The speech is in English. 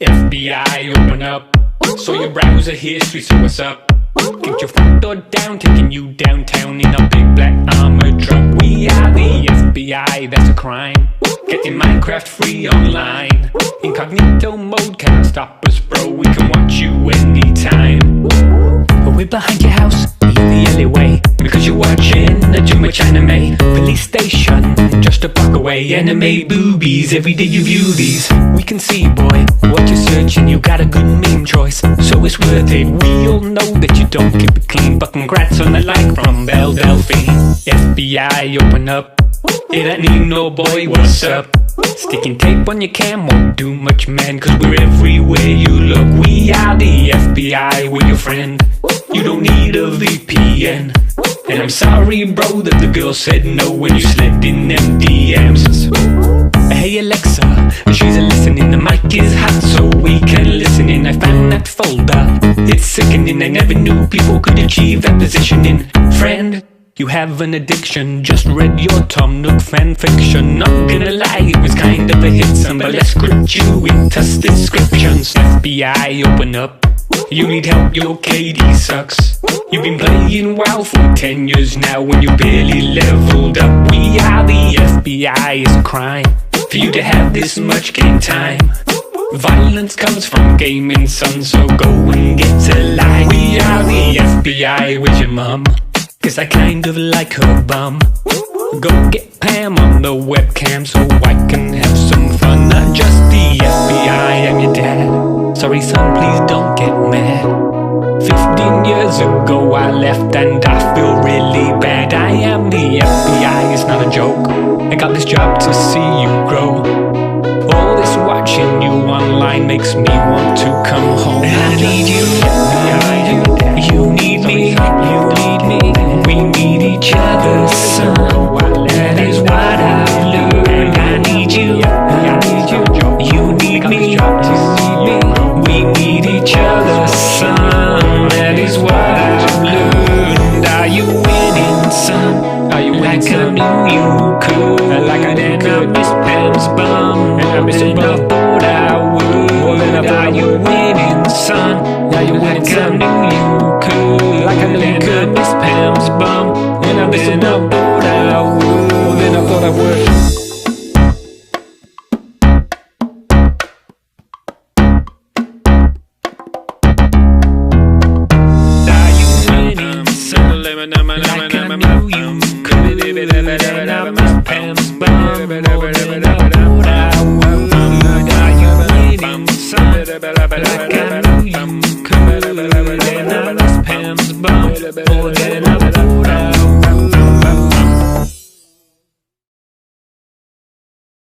FBI, open up. So your browser history, so what's up? Get your front door down, taking you downtown in a big black armored truck. We are the FBI, that's a crime. Getting Minecraft free online. Incognito mode can't stop us, bro. We can watch you anytime. We're behind your house, in the alleyway, because you're watching too much anime. Police station, just a block away. Anime boobies, every day you view these. We can see, boy, what you're searching. You got a good meme choice, so it's worth it. We all know that you don't keep it clean, but congrats on the like from Belle Delphine. FBI, open up. It ain't need no boy, what's up? Sticking tape on your cam won't do much, man, cause we're everywhere you look. We are the FBI, we're your friend. You don't need a VPN. And I'm sorry, bro, that the girl said no when you slid in them DMs. Hey Alexa, she's a listening. The mic is hot, so we can listen in. I found that folder, it's sickening. I never knew people could achieve that positioning. Friend, you have an addiction. Just read your Tom Nook fanfiction. Not gonna lie, it was kind of a hit. Some but let's script you into descriptions. FBI, open up. You need help, your KD sucks. You've been playing WoW for 10 years now when you barely leveled up. We are the FBI, it's a crime for you to have this much game time. Violence comes from gaming, son, so go and get a life. We are the FBI with your mum, cause I kind of like her bum. Go get Pam on the webcam so I can have some fun. Not just the FBI, I'm your dad. Sorry son, please don't get mad. 15 years ago I left and I feel really bad. I am the FBI, it's not a joke. I got this job to see you grow. All this watching you online makes me want to come home. I need you, FBI. You need me, you need me. We need each other, son. That is what I've learned. I need you, I need you. You need me, we need each other, son. That is what I've learned. Are you winning, son? Are you like I knew you could? Like I did not miss Pam's bum. And I miss it, but I thought I would. Are you winning, son? Are you like I knew you could? Like I did not miss Pam's bum. And I miss it, but I thought I would. Then I thought I would. Like I knew you could. And I miss Pam's bum more than I thought I would. Are you winning, son? Like I knew you could. And I miss Pam's bum more than I thought I would.